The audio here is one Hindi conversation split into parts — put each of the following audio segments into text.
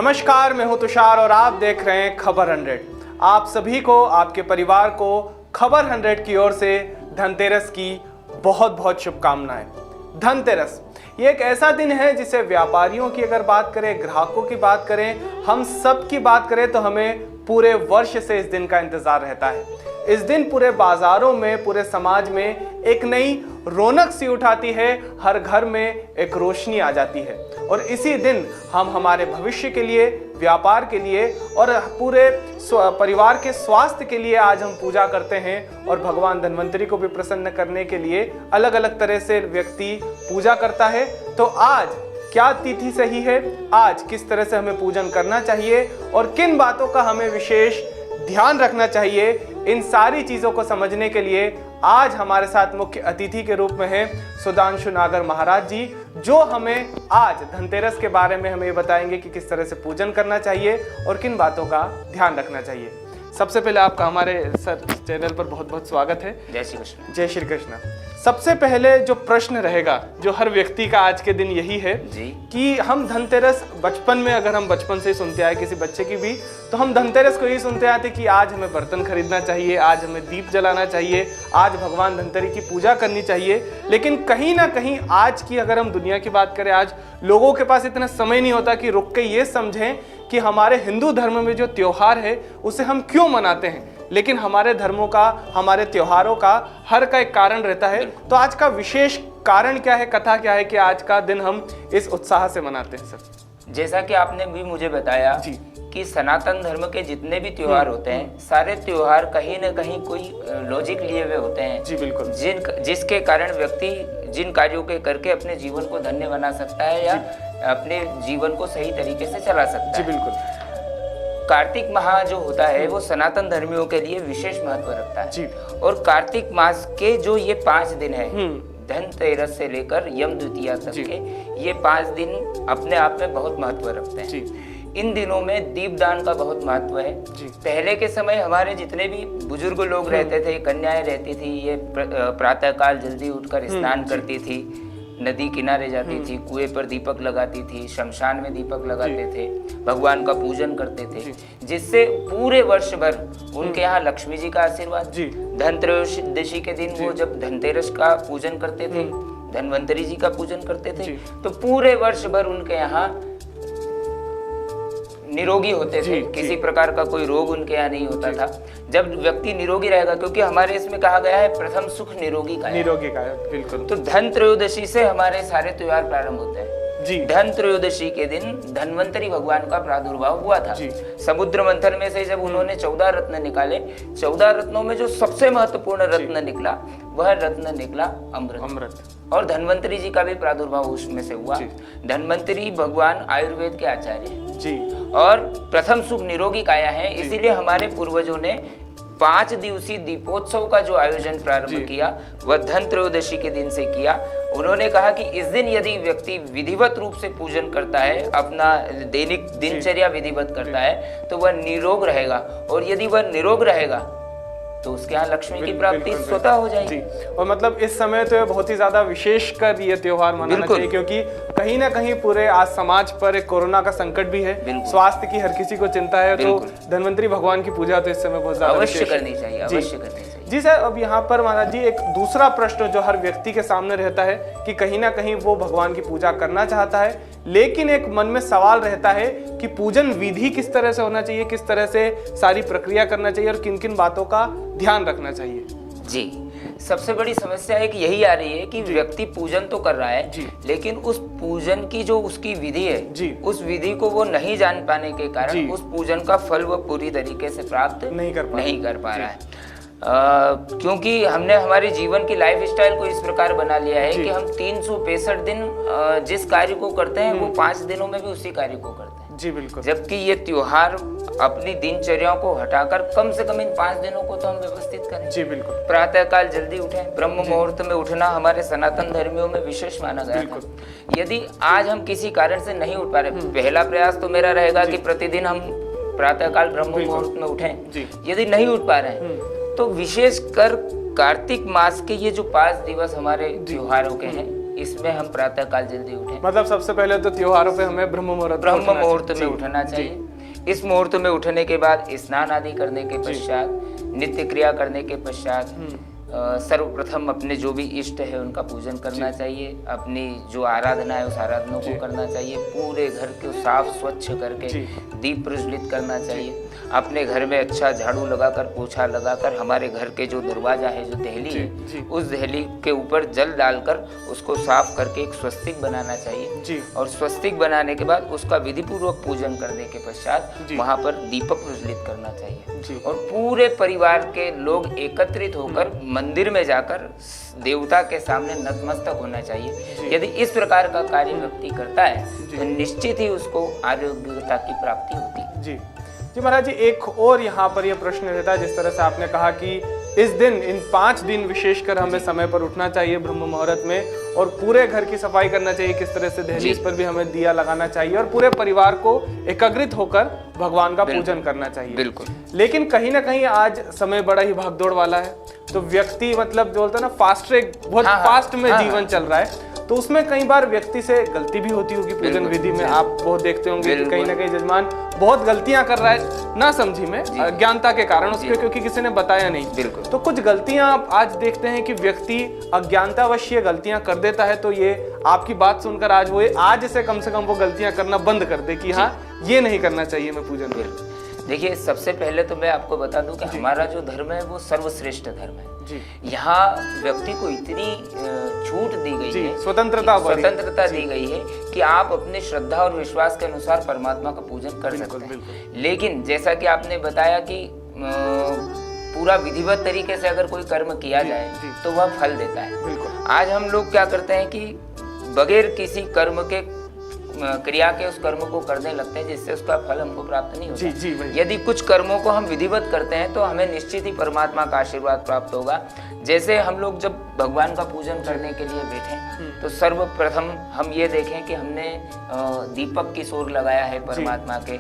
नमस्कार, मैं हूं तुषार और आप देख रहे हैं खबर 100। आप सभी को, आपके परिवार को खबर 100 की ओर से धनतेरस की बहुत बहुत शुभकामनाएं। धनतेरस ये एक ऐसा दिन है जिसे व्यापारियों की अगर बात करें, ग्राहकों की बात करें, हम सब की बात करें तो हमें पूरे वर्ष से इस दिन का इंतजार रहता है। इस दिन पूरे बाजारों में, पूरे समाज में एक नई रौनक सी उठाती है, हर घर में एक रोशनी आ जाती है और इसी दिन हम हमारे भविष्य के लिए, व्यापार के लिए और पूरे परिवार के स्वास्थ्य के लिए आज हम पूजा करते हैं। और भगवान धन्वंतरी को भी प्रसन्न करने के लिए अलग अलग तरह से व्यक्ति पूजा करता है। तो आज क्या तिथि सही है, आज किस तरह से हमें पूजन करना चाहिए और किन बातों का हमें विशेष ध्यान रखना चाहिए, इन सारी चीजों को समझने के लिए आज हमारे साथ मुख्य अतिथि के रूप में हैं सुधांशु नागर महाराज जी, जो हमें आज धनतेरस के बारे में हमें बताएंगे कि किस तरह से पूजन करना चाहिए और किन बातों का ध्यान रखना चाहिए। सबसे पहले आपका हमारे सर चैनल पर बहुत बहुत स्वागत है। जय श्री कृष्ण। जय श्री कृष्ण। सबसे पहले जो प्रश्न रहेगा, जो हर व्यक्ति का आज के दिन यही है जी, कि हम धनतेरस बचपन में, अगर हम बचपन से ही सुनते आए किसी बच्चे की भी, तो हम धनतेरस को यही सुनते आते कि आज हमें बर्तन खरीदना चाहिए, आज हमें दीप जलाना चाहिए, आज भगवान धनतेरी की पूजा करनी चाहिए। लेकिन कहीं ना कहीं आज की अगर हम दुनिया की बात करें, आज लोगों के पास इतना समय नहीं होता कि रुक के ये समझें कि हमारे हिंदू धर्म में जो त्योहार है उसे हम क्यों मनाते हैं। लेकिन हमारे धर्मों का, हमारे त्योहारों का हर का एक कारण रहता है। तो आज का विशेष कारण क्या है, कथा क्या है कि आज का दिन हम इस उत्साह से मनाते हैं सर? जैसा कि आपने भी मुझे बताया जी कि सनातन धर्म के जितने भी त्योहार होते हैं, सारे त्योहार कहीं न कहीं कोई लॉजिक लिए हुए होते हैं। जी बिल्कुल। जिसके कारण व्यक्ति जिन कार्यों के करके अपने जीवन को धन्य बना सकता है या अपने जीवन को सही तरीके से चला सकता है। जी बिल्कुल। कार्तिक माह जो होता है वो सनातन धर्मियों के लिए विशेष महत्व रखता है जी। और कार्तिक मास के जो ये 5 दिन है, धनतेरस से लेकर यम द्वितीया तक के, ये 5 दिन अपने आप में बहुत महत्व रखते हैं जी। इन दिनों में दीपदान का बहुत महत्व है जी। पहले के समय हमारे जितने भी बुजुर्ग लोग रहते थे, कन्याएं रहती थी, ये प्रातः काल जल्दी उठकर स्नान करती थी, नदी किनारे जाती थी, कुएं पर दीपक लगाती थी, शमशान में दीपक लगाते थे, भगवान का पूजन करते थे, जिससे पूरे वर्ष भर उनके यहाँ लक्ष्मी जी का आशीर्वाद। धनत्रयोदशी के दिन वो जब धनतेरस का पूजन करते थे, धन्वंतरी जी का पूजन करते थे, तो पूरे वर्ष भर उनके यहाँ निरोगी होते थे। किसी प्रकार का कोई रोग उनके यहाँ नहीं होता था। जब व्यक्ति निरोगी रहेगा, क्योंकि हमारे इसमें कहा गया है प्रथम सुख निरोगी का बिल्कुल। तो धन त्रयोदशी से हमारे सारे त्योहार प्रारंभ होते हैं जी। धन त्रयोदशी के दिन धन्वंतरी भगवान का प्रादुर्भाव हुआ था समुद्र मंथन में से। जब उन्होंने 14 रत्न निकाले, 14 रत्नों में जो सबसे महत्वपूर्ण रत्न निकला, वह रत्न निकला अमृत। और धन्वंतरी जी का भी प्रादुर्भाव उसमें से हुआ। धन्वंतरी भगवान आयुर्वेद के आचार्य हैं जी और प्रथम सुख निरोगी काया है। इसीलिए हमारे पूर्वजों ने 5 दिवसीय दीपोत्सव का जो आयोजन प्रारंभ किया, वह धन त्रयोदशी के दिन से किया। उन्होंने कहा कि इस दिन यदि व्यक्ति विधिवत रूप से पूजन करता है, अपना दैनिक दिनचर्या विधिवत करता है, तो वह निरोग रहेगा और यदि वह निरोग रहेगा तो उसके यहाँ लक्ष्मी की प्राप्ति स्वतः हो जाएगी। और मतलब इस समय तो बहुत ही ज्यादा विशेष कर ये त्योहार मनाना चाहिए, क्योंकि कहीं ना कहीं पूरे आज समाज पर एक कोरोना का संकट भी है, स्वास्थ्य की हर किसी को चिंता है। तो धन्वंतरी भगवान की पूजा तो इस समय बहुत ज्यादा अवश्य करनी चाहिए, अवश्य करनी चाहिए जी सर। अब यहाँ पर महाराज जी एक दूसरा प्रश्न जो हर व्यक्ति के सामने रहता है कि कहीं ना कहीं वो भगवान की पूजा करना चाहता है, लेकिन एक मन में सवाल रहता है कि पूजन विधि किस तरह से होना चाहिए, किस तरह से सारी प्रक्रिया करना चाहिए और किन किन बातों का ध्यान रखना चाहिए जी। सबसे बड़ी समस्या एक यही आ रही है कि व्यक्ति पूजन तो कर रहा है, लेकिन उस पूजन की जो उसकी विधि है, उस विधि को वो नहीं जान पाने के कारण उस पूजन का फल वो पूरी तरीके से प्राप्त नहीं कर पा रहा है। क्योंकि हमने हमारे जीवन की लाइफ स्टाइल को इस प्रकार बना लिया है कि हम 365 दिन जिस कार्य को करते हैं वो 5 दिनों में भी उसी कार्य को करते हैं जी बिल्कुल। जबकि ये त्योहार अपनी दिनचर्याओं को हटाकर कम से कम इन 5 दिनों को तो हम व्यवस्थित करें जी बिल्कुल। प्रातः काल जल्दी उठें, ब्रह्म मुहूर्त में उठना हमारे सनातन धर्मियों में विशेष माना गया है। यदि आज हम किसी कारण से नहीं उठ पा रहे, पहला प्रयास तो मेरा रहेगा कि प्रतिदिन हम प्रातः काल ब्रह्म मुहूर्त में उठें। यदि नहीं उठ पा रहे हैं तो विशेष कर कार्तिक मास के ये जो 5 दिवस हमारे त्योहारों के हैं, इसमें हम प्रातः काल जल्दी उठें। मतलब सबसे पहले तो त्योहारों पे हमें ब्रह्म मुहूर्त में उठना चाहिए। इस मुहूर्त में उठने के बाद स्नान आदि करने के पश्चात, नित्य क्रिया करने के पश्चात सर्वप्रथम अपने जो भी इष्ट है उनका पूजन करना चाहिए। अपनी जो आराधना है उस आराधना को करना चाहिए। पूरे घर को साफ स्वच्छ करके दीप प्रज्वलित करना चाहिए। अपने घर में अच्छा झाड़ू लगाकर, पोछा लगाकर, हमारे घर के जो दरवाजा है, जो दहली है, उस दहली के ऊपर जल डालकर उसको साफ करके एक स्वस्तिक बनाना चाहिए। और स्वस्तिक बनाने के बाद उसका विधि पूर्वक पूजन करने के पश्चात वहाँ पर दीपक प्रज्वलित करना चाहिए। और पूरे परिवार के लोग एकत्रित होकर मंदिर में जाकर देवता के सामने नतमस्तक होना चाहिए। यदि इस प्रकार का कार्य व्यक्ति करता है तो निश्चित ही उसको आरोग्यता की प्राप्ति होती है। जी महाराज जी, एक और यहाँ पर यह प्रश्न रहता है, जिस तरह से आपने कहा कि इस दिन, इन 5 दिन विशेषकर हमें समय पर उठना चाहिए ब्रह्म मुहूर्त में, और पूरे घर की सफाई करना चाहिए। किस तरह से दहलीज पर भी हमें दिया लगाना चाहिए और पूरे परिवार को एकत्रित होकर भगवान का पूजन करना चाहिए। बिल्कुल। लेकिन कहीं ना कहीं आज समय बड़ा ही भागदौड़ वाला है, तो व्यक्ति मतलब जो बोलता है ना, फास्ट ट्रैक, बहुत फास्ट में जीवन चल रहा है, तो उसमें कई बार व्यक्ति से गलती भी होती होगी पूजन विधि में। आप बहुत देखते होंगे कि कहीं ना कहीं जजमान बहुत गलतियां कर रहा है, ना समझी में, अज्ञानता के कारण उसके, क्योंकि किसी ने बताया नहीं। तो कुछ गलतियां आप आज देखते हैं कि व्यक्ति अज्ञानतावश ये गलतियां कर देता है, तो ये आपकी बात सुनकर आज से कम वो गलतियां करना बंद कर दे कि हाँ, ये नहीं करना चाहिए मैं पूजन में। देखिए, सबसे पहले तो मैं आपको बता दूं कि हमारा जो धर्म है वो सर्वश्रेष्ठ धर्म है। यहाँ व्यक्ति को इतनी छूट दी गई है, स्वतंत्रता दी गई है कि आप अपने श्रद्धा और विश्वास के अनुसार परमात्मा का पूजन कर सकते हैं। लेकिन जैसा कि आपने बताया कि पूरा विधिवत तरीके से अगर कोई कर्म किया जाए तो वह फल देता है। आज हम लोग क्या करते हैं कि बगैर किसी कर्म के, क्रिया के उस कर्म को करने लगते हैं, जिससे उसका फल हमको प्राप्त नहीं होता। यदि कुछ कर्मों को हम विधिवत करते हैं तो हमें निश्चित ही परमात्मा का आशीर्वाद प्राप्त होगा। जैसे हम लोग जब भगवान का पूजन करने के लिए बैठे तो सर्वप्रथम हम ये देखें कि हमने दीपक की ओर लगाया है परमात्मा के,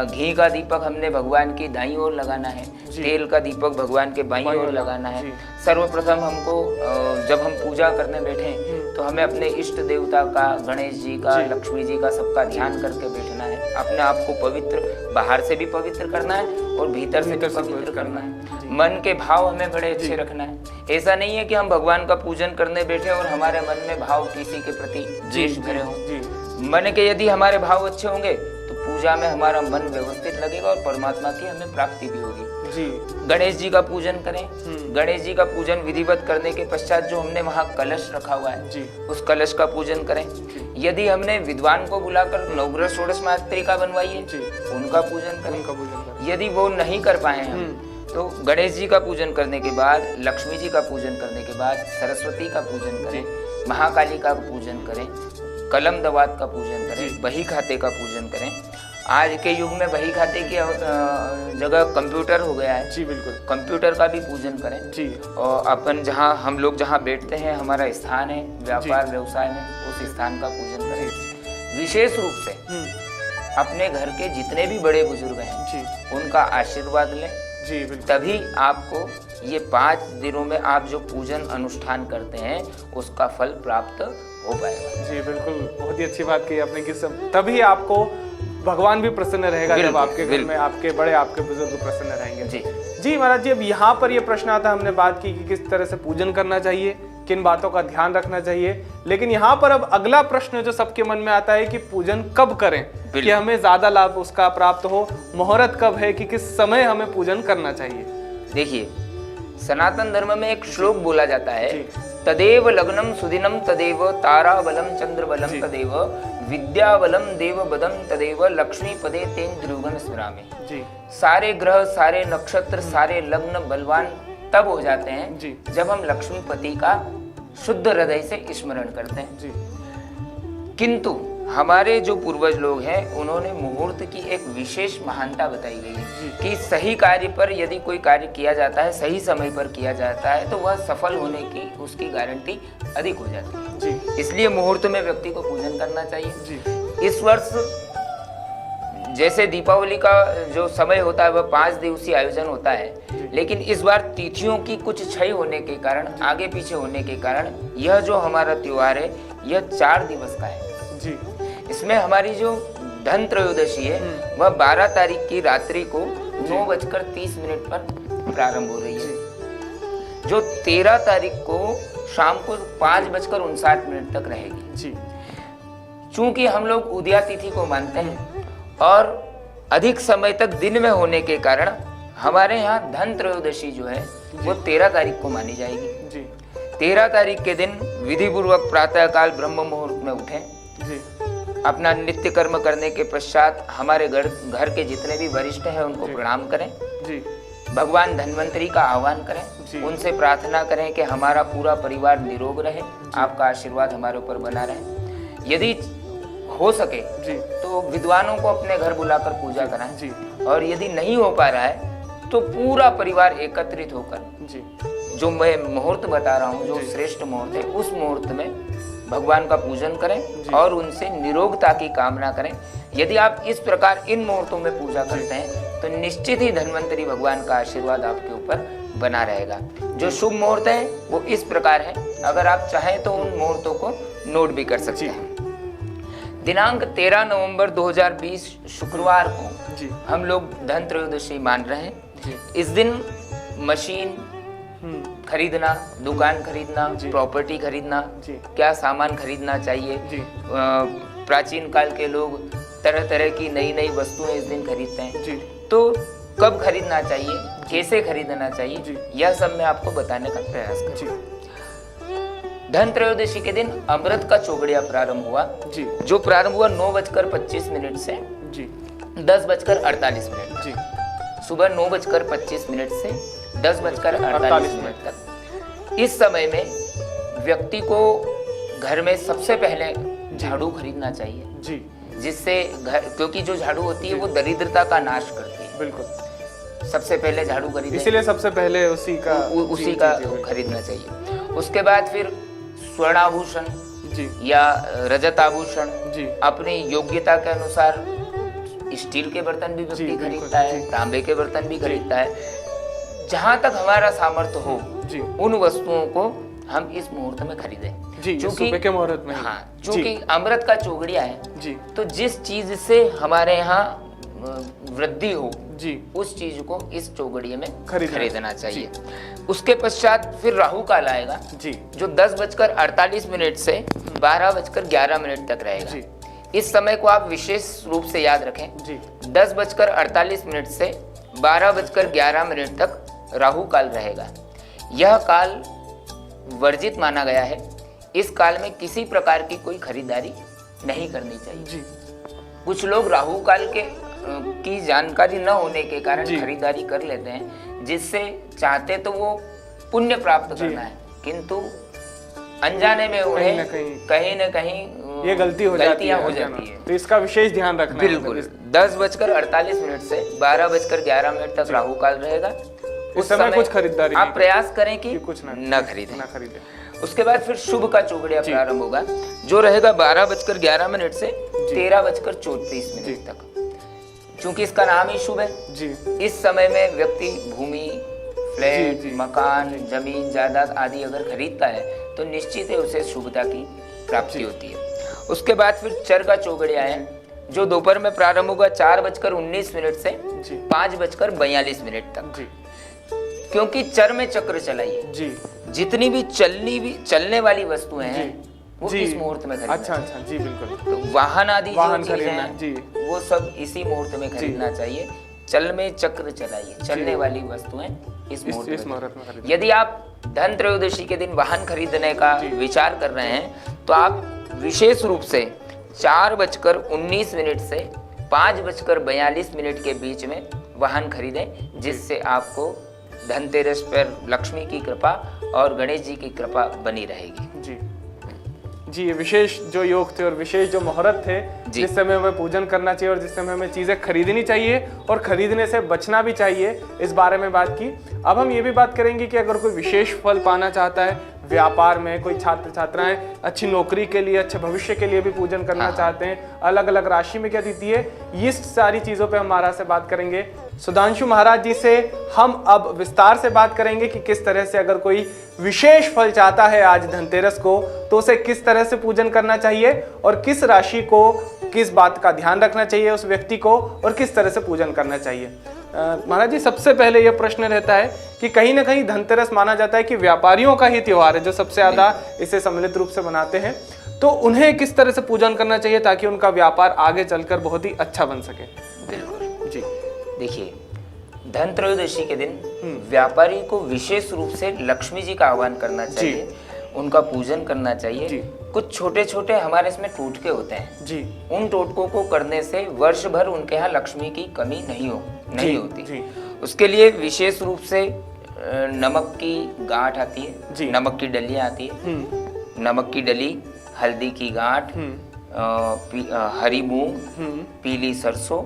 घी का दीपक हमने भगवान की दाईं ओर लगाना है, तेल का दीपक भगवान के बाईं ओर लगाना है। सर्वप्रथम हमको जब हम पूजा करने बैठे तो हमें अपने इष्ट देवता का, गणेश जी का, लक्ष्मी जी का, सबका ध्यान करके बैठना है। अपने आप को पवित्र, बाहर से भी पवित्र करना है और भीतर से भी पवित्र करना है। मन के भाव हमें बड़े अच्छे रखना है। ऐसा नहीं है कि हम भगवान का पूजन करने बैठे और हमारे मन में भाव किसी के प्रति द्वेष भरे हों। मन के यदि हमारे भाव अच्छे होंगे तो पूजा में हमारा मन व्यवस्थित लगेगा और परमात्मा की हमें प्राप्ति भी होगी। गणेश जी का पूजन करें। गणेश जी का पूजन विधिवत करने के पश्चात जो हमने वहाँ कलश रखा हुआ है उस कलश का पूजन करें। यदि हमने विद्वान को बुलाकर नवग्रह षोडश मात्रिका बनवाई है उनका पूजन करें। यदि वो नहीं कर पाए हम तो गणेश जी का पूजन करने के बाद, लक्ष्मी जी का पूजन करने के बाद सरस्वती का पूजन करें, महाकालिका का पूजन करें, कलम दवात का पूजन करें, बही खाते का पूजन करें। आज के युग में बही खाते की जगह कंप्यूटर हो गया है। बिल्कुल। कंप्यूटर का भी पूजन करें। और अपन हम लोग जहाँ बैठते हैं, हमारा स्थान है व्यापार व्यवसाय में, उस स्थान का पूजन करें। विशेष रूप से अपने घर के जितने भी बड़े बुजुर्ग हैं उनका आशीर्वाद लें। तभी आपको ये 5 दिनों में आप जो पूजन अनुष्ठान करते हैं उसका फल प्राप्त हो पाएगा। जी बिल्कुल, बहुत ही अच्छी बात की आपने कि सब तभी आपको भगवान भी प्रसन्न रहेगा जब आपके घर में आपके बड़े, आपके बुजुर्ग प्रसन्न रहेंगे। जी महाराज जी, अब यहाँ पर ये प्रश्न आता है, हमने बात की कि किस तरह से पूजन करना चाहिए, किन बातों का ध्यान रखना चाहिए, लेकिन यहाँ पर अब अगला प्रश्न जो सबके मन में आता है कि पूजन कब करें कि हमें ज्यादा लाभ उसका प्राप्त हो, मुहूर्त कब है, कि किस समय हमें पूजन करना चाहिए। देखिए, सनातन धर्म में एक श्लोक बोला जाता है, तदेव लग्नम सुदिनम तदेव ताराबलम चंद्रबलम तदेव विद्याबलम देवबदम तदेव लक्ष्मी पदे तेन द्रुगन स्मरामि। सारे ग्रह, सारे नक्षत्र, सारे लग्न बलवान तब हो जाते हैं जब हम लक्ष्मीपति का शुद्ध हृदय से स्मरण करते हैं। किंतु हमारे जो पूर्वज लोग हैं उन्होंने मुहूर्त की एक विशेष महानता बताई गई है कि सही कार्य पर यदि कोई कार्य किया जाता है, सही समय पर किया जाता है, तो वह सफल होने की उसकी गारंटी अधिक हो जाती है। इसलिए मुहूर्त में व्यक्ति को पूजन करना चाहिए। इस वर्ष जैसे दीपावली का जो समय होता है वह 5 दिवसीय आयोजन होता है, लेकिन इस बार तिथियों की कुछ क्षय होने के कारण, आगे पीछे होने के कारण, यह जो हमारा त्योहार है यह 4 दिवस का है जी। इसमें हमारी जो धन त्रयोदशी है वह 12 तारीख की रात्रि को 9:30 पर प्रारंभ हो रही है, जो 13 तारीख को शाम को 5:59 तक रहेगी जी। चूंकि हम लोग उदया तिथि को मानते हैं और अधिक समय तक दिन में होने के कारण हमारे यहाँ धन त्रयोदशी जो है वो 13 तारीख को मानी जाएगी जी। 13 तारीख के दिन विधि पूर्वक प्रातःकाल ब्रह्म मुहूर्त में उठें जी। अपना नित्य कर्म करने के पश्चात हमारे घर के जितने भी वरिष्ठ हैं उनको प्रणाम करें जी। भगवान धन्वंतरी का आह्वान करें, उनसे प्रार्थना करें कि हमारा पूरा परिवार निरोग रहे, आपका आशीर्वाद हमारे ऊपर बना रहे। यदि हो सके तो विद्वानों को अपने घर बुलाकर पूजा कराएं और यदि नहीं हो पा रहा है तो पूरा परिवार एकत्रित होकर जो मैं मुहूर्त बता रहा हूँ, जो श्रेष्ठ मुहूर्त है, उस मुहूर्त में भगवान का पूजन करें और उनसे निरोगता की कामना करें। यदि आप इस प्रकार इन मुहूर्तों में पूजा करते हैं तो निश्चित ही धन्वंतरी भगवान का आशीर्वाद आपके ऊपर बना रहेगा। जो शुभ मुहूर्त है वो इस प्रकार है, अगर आप चाहें तो उन मुहूर्तों को नोट भी कर सकते हैं। दिनांक 13 नवंबर 2020 शुक्रवार को हम लोग धन त्रयोदशी मान रहे हैं। इस दिन मशीन खरीदना, दुकान खरीदना, प्रॉपर्टी खरीदना, क्या सामान खरीदना चाहिए। प्राचीन काल के लोग तरह तरह की नई नई वस्तुएं इस दिन खरीदते हैं, तो कब खरीदना चाहिए, कैसे खरीदना चाहिए, यह सब मैं आपको बताने का प्रयास करूंगा। धन त्रयोदशी के दिन अमृत का चौगड़िया प्रारंभ हुआ, जो प्रारंभ हुआ 9:25 से 10:48 सुबह 9:25 से 10:48 तक। इस समय में व्यक्ति को घर में सबसे पहले झाड़ू खरीदना चाहिए, जिससे घर, क्योंकि जो झाड़ू होती है वो दरिद्रता का नाश करती है। बिल्कुल, सबसे पहले झाड़ू खरीदे, इसीलिए सबसे पहले उसी का खरीदना चाहिए। उसके बाद फिर स्वर्णाभूषण या रजत आभूषण अपनी योग्यता के अनुसार, स्टील के बर्तन भी व्यक्ति खरीदता है, तांबे के बर्तन भी खरीदता है। जहां तक हमारा सामर्थ्य हो उन वस्तुओं को हम इस मुहूर्त में खरीदें, के मुहूर्त में। हाँ, क्योंकि अमृत का चौगड़िया है, तो जिस चीज से हमारे यहाँ वृद्धि हो उस चीज को इस चौगड़िए में खरीदना चाहिए। उसके पश्चात फिर राहु काल आएगा, जो 10:48 से 12:11 तक रहेगा। इस समय को आप विशेष रूप से याद रखें। 10:48 से 12:11 तक राहु काल रहेगा। यह काल वर्जित माना गया है। इस काल में किसी प्रकार की कोई खरीदारी नहीं करनी चाहिए। कुछ लोग राहु काल की जानकारी न होने के कारण खरीदारी कर लेते हैं, जिससे चाहते तो वो पुण्य प्राप्त करना है, किंतु अनजाने में उन्हें कहीं न कहीं ये गलतियां हो जाती है। तो इसका विशेष ध्यान रखना है। बिल्कुल। 10:48 से 12:11 तक राहु काल रहेगा। उस समय कुछ खरीदारी आप प्रयास करें कि कुछ न खरीदें। उसके बाद फिर शुभ का चौगड़िया प्रारंभ होगा, जो रहेगा 12:11 से 13:34 तक। चूंकि इसका नाम ही शुभ है, इस समय में व्यक्ति भूमि, फ्लैट, मकान, जमीन, जायदाद आदि अगर खरीदता है तो निश्चित है उसे शुभता की प्राप्ति होती है। उसके बाद फिर चर का चौगड़िया है, जो दोपहर में प्रारंभ होगा 4:19 से 5:42 तक। क्योंकि चर में चक्र चलाइए, जितनी भी चलने वाली वस्तुएं हैं वो इस मुहूर्त में खरीदना। अच्छा, जी बिल्कुल। तो वाहन आदि जो चीजें हैं वो सब इसी मुहूर्त में खरीदना चाहिए। चल में चक्र चलाइए, चलने वाली वस्तुएं इस मुहूर्त में। यदि आप धन त्रयोदशी के दिन वाहन खरीदने का विचार कर रहे हैं तो आप विशेष रूप से 4:19 से 5:42 के बीच में वाहन खरीदें, जिससे आपको धनतेरस पर लक्ष्मी की कृपा और गणेश जी की कृपा बनी रहेगी। जी, ये विशेष जो योग थे और विशेष जो मुहूर्त थे, जिस समय हमें पूजन करना चाहिए और जिस समय हमें चीज़ें खरीदनी चाहिए और खरीदने से बचना भी चाहिए, इस बारे में बात की। अब हम ये भी बात करेंगे कि अगर कोई विशेष फल पाना चाहता है, व्यापार में, कोई छात्र छात्राएं अच्छी नौकरी के लिए, अच्छे भविष्य के लिए भी पूजन करना चाहते हैं, अलग अलग राशि में क्या तिथि है, ये सारी चीज़ों पे हम महाराज से बात करेंगे। सुधांशु महाराज जी से हम अब विस्तार से बात करेंगे कि किस तरह से अगर कोई विशेष फल चाहता है आज धनतेरस को तो उसे किस तरह से पूजन करना चाहिए और किस राशि को किस बात का ध्यान रखना चाहिए उस व्यक्ति को और किस तरह से पूजन करना चाहिए। महाराज जी, सबसे पहले यह प्रश्न रहता है कि कहीं ना कहीं धनतेरस माना जाता है कि व्यापारियों का ही त्योहार है, जो सबसे ज्यादा इसे सम्मिलित रूप से मनाते हैं, तो उन्हें किस तरह से पूजन करना चाहिए ताकि उनका व्यापार आगे चलकर बहुत ही अच्छा बन सके। बिल्कुल जी, देखिए धन त्रयोदशी के दिन व्यापारी को विशेष रूप से लक्ष्मी जी का आह्वान करना चाहिए, उनका पूजन करना चाहिए। कुछ छोटे छोटे हमारे इसमें टोटके होते हैं जी, उन टोटकों को करने से वर्ष भर उनके यहाँ लक्ष्मी की कमी नहीं होती। उसके लिए विशेष रूप से नमक की गांठ आती है, नमक की डलियां आती है, नमक की डली, हल्दी की गांठ, हरी मूंग, पीली सरसों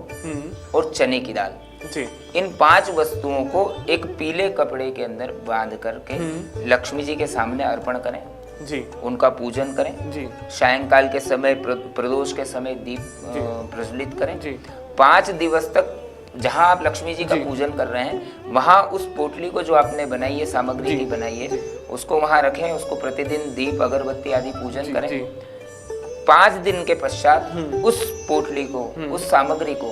और चने की दाल जी। इन 5 वस्तुओं को एक पीले कपड़े के अंदर बांध करके लक्ष्मी जी के सामने अर्पण करें जी, उनका पूजन करें जी। सायंकाल के समय प्रदोष के समय दीप प्रज्वलित करें जी। 5 दिवस तक जहां आप लक्ष्मी जी का पूजन कर रहे हैं वहां उस पोटली को जो आपने बनाई है, सामग्री की बनाई है, उसको वहां रखें, उसको प्रतिदिन दीप अगरबत्ती आदि पूजन करें। 5 दिन के पश्चात उस पोटली को, उस सामग्री को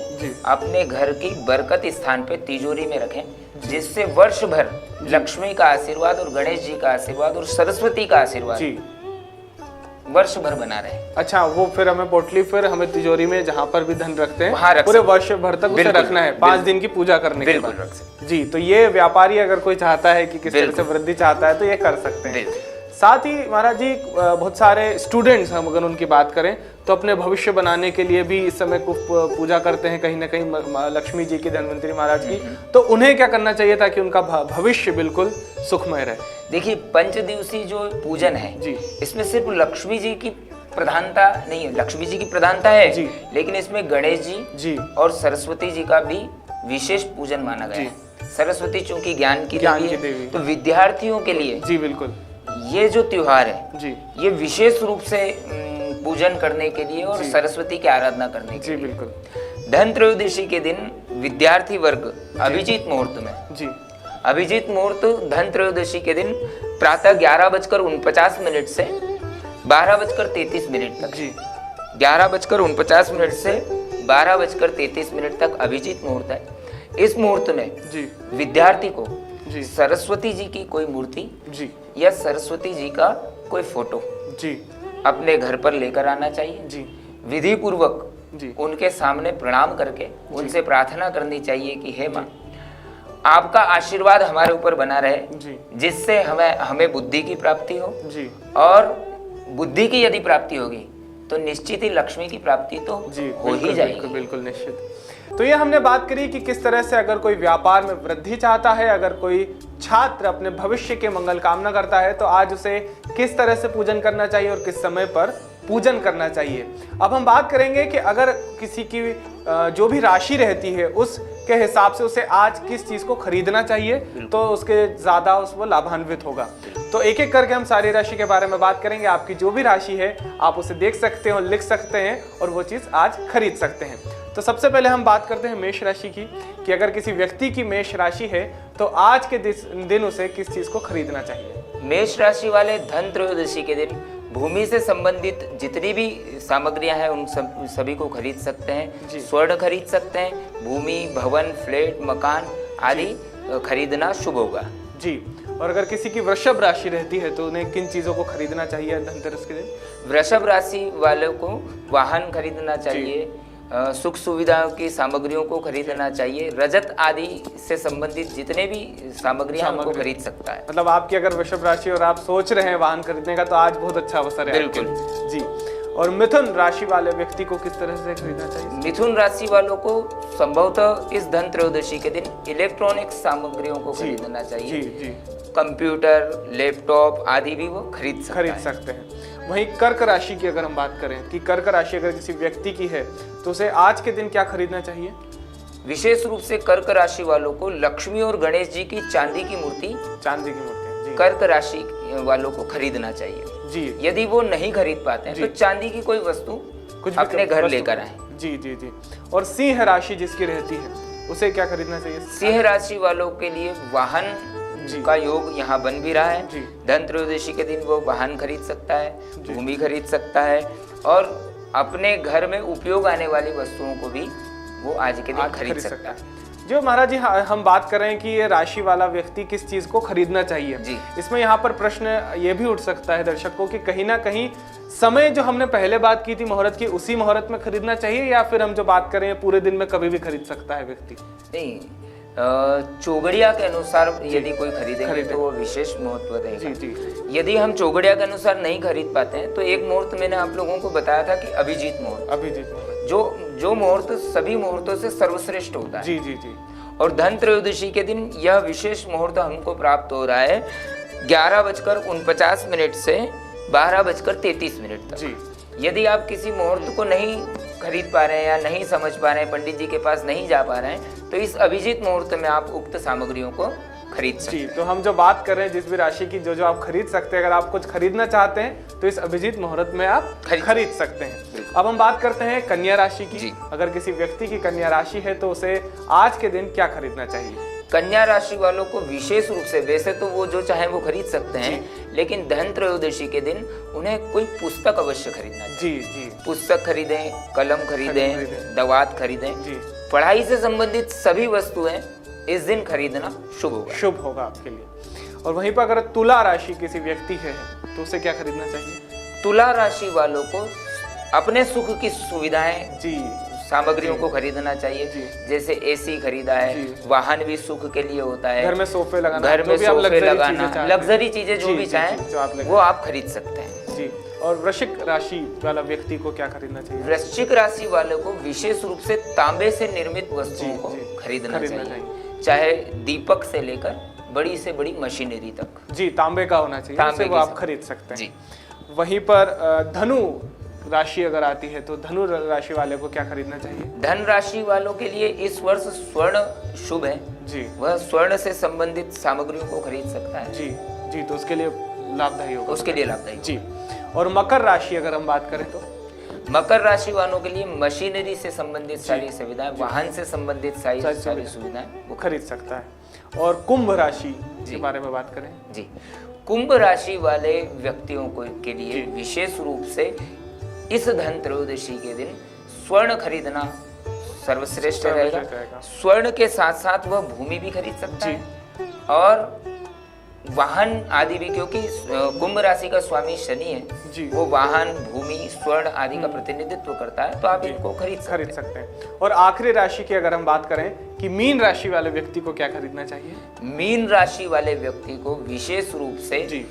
अपने घर की बरकत स्थान पे तिजोरी में रखें, जिससे वर्ष भर लक्ष्मी का आशीर्वाद और गणेश जी का आशीर्वाद और सरस्वती का आशीर्वाद वर्ष भर बना रहे। अच्छा, वो फिर हमें पोटली फिर हमें तिजोरी में जहाँ पर भी धन रखते हैं पूरे वर्ष भर तक उसे रखना है, 5 दिन की पूजा करने के बाद रख सकते जी। तो ये व्यापारी अगर कोई चाहता है कि किस तरह से वृद्धि चाहता है तो ये कर सकते हैं। साथ ही महाराज जी बहुत सारे स्टूडेंट्स हम अगर उनकी बात करें तो अपने भविष्य बनाने के लिए भी इस समय को पूजा करते हैं कहीं ना कहीं लक्ष्मी जी की, धन्वंतरी महाराज की, तो उन्हें क्या करना चाहिए ताकि उनका भविष्य बिल्कुल सुखमय रहे। देखिए 5 दिवसीय जो पूजन है जी, इसमें सिर्फ लक्ष्मी जी की प्रधानता नहीं है, लक्ष्मी जी की प्रधानता है जी, लेकिन इसमें गणेश जी और सरस्वती जी का भी विशेष पूजन माना गया है। सरस्वती चूंकि ज्ञान की देवी है, तो विद्यार्थियों के लिए जी बिल्कुल ये जो त्योहार है जी, ये विशेष रूप से पूजन करने के लिए और सरस्वती की आराधना करने के लिए बिल्कुल। धन त्रयोदशी के दिन विद्यार्थी वर्ग अभिजीत मुहूर्त में जी, अभिजीत मुहूर्त धन त्रयोदशी के दिन प्रातः 11:49 से 12:33 तक जी, 11:49 से 12:33 तक अभिजीत मुहूर्त है। इस मुहूर्त में जी विद्यार्थी को जी सरस्वती जी की कोई मूर्ति जी या सरस्वती जी का कोई फोटो जी अपने घर पर लेकर आना चाहिए जी। विधि पूर्वक जी उनके सामने प्रणाम करके उनसे प्रार्थना करनी चाहिए कि हे माँ, आपका आशीर्वाद हमारे ऊपर बना रहे जी, जिससे हमें बुद्धि की प्राप्ति हो जी, और बुद्धि की यदि प्राप्ति होगी तो निश्चित ही लक्ष्मी की प्राप्ति तो हो ही जाएगी। बिल्कुल निश्चित। तो ये हमने बात करी कि किस तरह से अगर कोई व्यापार में वृद्धि चाहता है, अगर कोई छात्र अपने भविष्य के मंगल कामना करता है तो आज उसे किस तरह से पूजन करना चाहिए और किस समय पर पूजन करना चाहिए। अब हम बात करेंगे कि अगर किसी की जो भी राशि रहती है उसके हिसाब से उसे आज किस चीज को खरीदना चाहिए तो उसके ज्यादा वो लाभान्वित होगा। तो एक एक करके हम सारी राशि के बारे में बात करेंगे। आपकी जो भी राशि है आप उसे देख सकते हो, लिख सकते हैं और वो चीज आज खरीद सकते हैं। तो सबसे पहले हम बात करते हैं मेष राशि की कि अगर किसी व्यक्ति की मेष राशि है तो आज के दिन उसे किस चीज को खरीदना चाहिए। मेष राशि वाले धन त्रयोदशी के दिन भूमि से संबंधित जितनी भी सामग्रियां हैं उन सभी को खरीद सकते हैं। स्वर्ण खरीद सकते हैं, भूमि, भवन, फ्लैट, मकान आदि खरीदना शुभ होगा जी। और अगर किसी की वृषभ राशि रहती है तो उन्हें किन चीजों को खरीदना चाहिए धनतेरस के दिन। वृषभ राशि वालों को वाहन खरीदना चाहिए, सुख सुविधाओं की सामग्रियों को खरीदना चाहिए, रजत आदि से संबंधित जितने भी सामग्रियां हमको खरीद सकता है। मतलब आपकी अगर वृषभ राशि और आप सोच रहे हैं वाहन खरीदने का तो आज बहुत अच्छा अवसर है। बिल्कुल जी। और मिथुन राशि वाले व्यक्ति को किस तरह से खरीदना चाहिए। मिथुन राशि वालों को संभवतः इस धन त्रयोदशी के दिन इलेक्ट्रॉनिक सामग्रियों को खरीदना चाहिए जी। कंप्यूटर, लैपटॉप आदि भी वो खरीद सकते हैं। वहीं कर्क राशि की अगर हम बात करें कि कर्क राशि अगर किसी व्यक्ति की है तो उसे आज के दिन क्या खरीदना चाहिए। विशेष रूप से कर्क राशि वालों को लक्ष्मी और गणेश जी की चांदी की मूर्ति कर्क राशि वालों को खरीदना चाहिए जी। यदि वो नहीं खरीद पाते हैं तो चांदी की कोई वस्तु कुछ अपने घर लेकर आए। जी जी जी। और सिंह राशि जिसकी रहती है उसे क्या खरीदना चाहिए? सिंह राशि वालों के लिए वाहन का योग यहाँ बन भी रहा है। धन त्रयोदशी के दिन वो वाहन खरीद सकता है, भूमि खरीद सकता है और अपने घर में उपयोग आने वाली वस्तुओं को भी वो आज के दिन खरीद सकता है। जो महाराज जी हम बात कर रहे हैं कि ये राशि वाला व्यक्ति किस चीज को खरीदना चाहिए जी। इसमें यहाँ पर प्रश्न ये भी उठ सकता है दर्शकों कि कहीं ना कहीं समय जो हमने पहले बात की थी मुहूर्त की उसी मुहूर्त में खरीदना चाहिए या फिर हम जो बात कर रहे हैं पूरे दिन में कभी भी खरीद सकता है व्यक्ति? नहीं, चौगड़िया के अनुसार यदि कोई खरीदेंगे तो वो विशेष महत्व रहेगा। यदि हम चौगड़िया के अनुसार नहीं खरीद पाते हैं तो एक मुहूर्त मैंने आप लोगों को बताया था कि अभिजीत मुहूर्त, जो मुहूर्त सभी मुहूर्तों से सर्वश्रेष्ठ होता है। जी जी जी। और धन त्रयोदशी के दिन यह विशेष मुहूर्त हमको प्राप्त हो रहा है 11:49 से 12:33 तक। जी। यदि आप किसी मुहूर्त को नहीं खरीद पा रहे हैं या नहीं समझ पा रहे हैं, पंडित जी के पास नहीं जा पा रहे हैं, तो इस अभिजीत मुहूर्त में आप उक्त सामग्रियों को खरीद सकते हैं। तो हम जो बात कर रहे हैं जिस भी राशि की जो आप खरीद सकते हैं, अगर आप कुछ खरीदना चाहते हैं तो इस अभिजीत मुहूर्त में आप खरीद सकते हैं। अब हम बात करते हैं कन्या राशि की। अगर किसी व्यक्ति की कन्या राशि है तो उसे आज के दिन क्या खरीदना चाहिए? कन्या राशि वालों को विशेष रूप से, वैसे तो वो जो चाहे वो खरीद सकते हैं, लेकिन धन त्रयोदशी के दिन उन्हें कोई पुस्तक अवश्य खरीदना चाहिए। जी जी। पुस्तक खरीदें, कलम खरीदें, दवात खरीदें, पढ़ाई से संबंधित सभी वस्तुएं इस दिन खरीदना शुभ होगा आपके लिए। और वहीं पर अगर तुला राशि किसी व्यक्ति है तो उसे क्या खरीदना चाहिए? तुला राशि वालों को अपने सुख की सुविधाएं जी सामग्रियों को खरीदना चाहिए। जैसे एसी खरीदा है, वाहन भी सुख के लिए होता है, घर में सोफे लगाना, लग्जरी चीजें जो भी चाहें वो आप खरीद सकते हैं जी। और वृश्चिक राशि वाला व्यक्ति को क्या खरीदना चाहिए? वृश्चिक राशि वालों को विशेष रूप से तांबे से निर्मित वस्तुओं को खरीदना चाहिए, चाहे दीपक से लेकर बड़ी से बड़ी मशीनरी तक। जी, तांबे का होना चाहिए, वो आप खरीद सकते हैं। वहीं पर धनु राशि अगर आती है तो धनु राशि वाले को क्या खरीदना चाहिए? धन राशि वालों के लिए इस वर्ष स्वर्ण शुभ है जी। वह स्वर्ण से संबंधित सामग्रियों को खरीद सकता है जी जी। तो उसके लिए लाभदायी होगा, उसके लिए लाभदायी जी। और मकर राशि अगर हम बात करें तो मकर राशि वालों के लिए मशीनरी से संबंधित सारी सुविधाएं, वाहन से संबंधित सारी सुविधाएं वो खरीद सकता है। और कुंभ राशि के बारे में बात करें जी, कुंभ राशि वाले व्यक्तियों को के लिए विशेष रूप से इस धन त्रयोदशी के दिन स्वर्ण खरीदना सर्वश्रेष्ठ रहेगा। स्वर्ण के साथ साथ वह भूमि भी खरीद सकता है और वाहन आदि भी, क्योंकि कुंभ राशि का स्वामी शनि है, वो वाहन, भूमि, स्वर्ण आदि का प्रतिनिधित्व करता है, तो आप इनको खरीद सकते हैं। और आखिरी राशि की अगर हम बात करें कि मीन राशि वाले व्यक्ति को क्या खरीदना चाहिए? मीन राशि वाले व्यक्ति को विशेष रूप से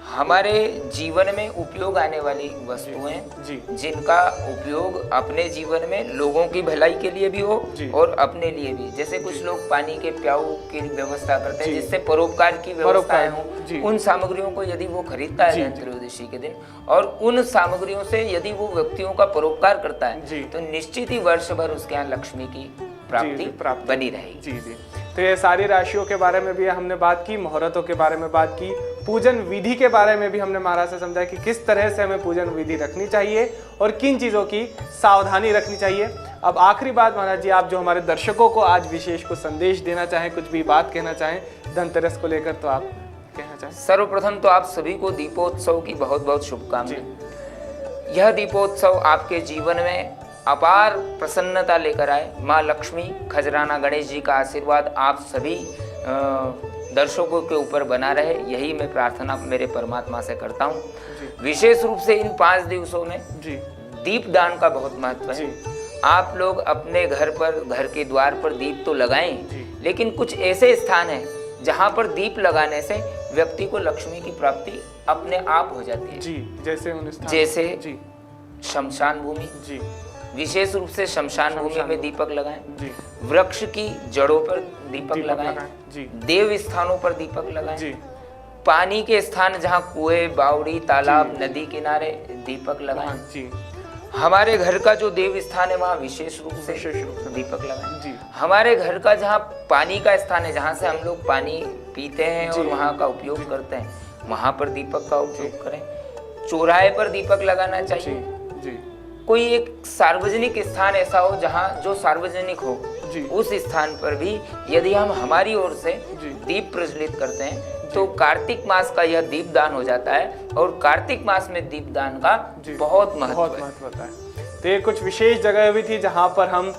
हमारे जीवन में उपयोग आने वाली वस्तुएं जिनका उपयोग अपने जीवन में लोगों की भलाई के लिए भी हो और अपने लिए भी, जैसे कुछ लोग पानी के प्याऊ की व्यवस्था करते हैं जिससे परोपकार की व्यवस्थाएं हो, उन सामग्रियों को यदि वो खरीदता है धन त्रयोदशी के दिन और उन सामग्रियों से यदि वो व्यक्तियों का परोपकार करता है तो निश्चित ही वर्ष भर उसके यहाँ लक्ष्मी की प्राप्ति बनी रहेगी। जी जी। तो ये सारी राशियों के बारे में भी हमने बात की, मुहूर्तों के बारे में बात की, पूजन विधि के बारे में भी हमने महाराज से समझा कि किस तरह से हमें पूजन विधि रखनी चाहिए और किन चीज़ों की सावधानी रखनी चाहिए। अब आखिरी बात महाराज जी, आप जो हमारे दर्शकों को आज विशेष कुछ संदेश देना चाहें, कुछ भी बात कहना चाहें धनतेरस को लेकर, तो आप कहना चाहें। सर्वप्रथम तो आप सभी को दीपोत्सव की बहुत बहुत शुभकामनाएं। यह दीपोत्सव आपके जीवन में अपार प्रसन्नता लेकर आए। माँ लक्ष्मी, खजराना गणेश जी का आशीर्वाद आप सभी दर्शकों के ऊपर बना रहे, यही मैं प्रार्थना मेरे परमात्मा से करता हूँ। विशेष रूप से इन 5 दिवसों में दीप दान का बहुत महत्व है। आप लोग अपने घर पर, घर के द्वार पर दीप तो लगाएं, लेकिन कुछ ऐसे स्थान हैं जहाँ पर दीप लगाने से व्यक्ति को लक्ष्मी की प्राप्ति अपने आप हो जाती है। जैसे शमशान भूमि, विशेष रूप से शमशान भूमि में दीपक लगाएं, वृक्ष की जड़ों पर दीपक लगाएं, देव स्थानों पर दीपक लगाएं, पानी के स्थान जहाँ कुएं, बावड़ी, तालाब, नदी किनारे दीपक लगाएं। हमारे घर का जो देव स्थान है वहाँ विशेष रूप से दीपक लगाएं। हमारे घर का जहाँ पानी का स्थान है, जहाँ से हम लोग पानी पीते हैं और वहाँ का उपयोग करते हैं, वहाँ पर दीपक का उपयोग करें। चौराहे पर दीपक लगाना चाहिए। जी। कोई एक सार्वजनिक स्थान ऐसा हो जहाँ जो सार्वजनिक हो, उस स्थान पर भी यदि हम हमारी ओर से दीप प्रज्वलित करते हैं तो कार्तिक मास का यह दीपदान हो जाता है और कार्तिक मास में दीपदान का बहुत महत्व होता है। तो ये कुछ विशेष जगह भी थी जहाँ पर हम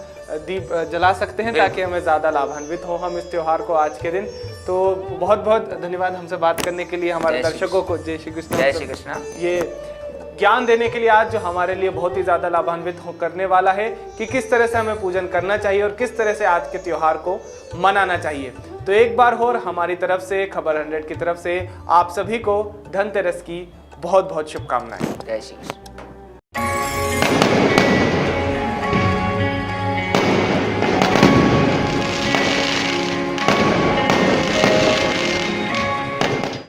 दीप जला सकते हैं ताकि हमें ज़्यादा लाभान्वित हो हम इस त्योहार को आज के दिन। तो बहुत बहुत धन्यवाद हमसे बात करने के लिए, हमारे दर्शकों को जय श्री कृष्ण। जय श्री कृष्ण। ये ज्ञान देने के लिए आज जो हमारे लिए बहुत ही ज़्यादा लाभान्वित करने वाला है कि किस तरह से हमें पूजन करना चाहिए और किस तरह से आज के त्योहार को मनाना चाहिए। तो एक बार और हमारी तरफ से, खबर 100 की तरफ से आप सभी को धनतेरस की बहुत बहुत शुभकामनाएं। जय श्री कृष्ण।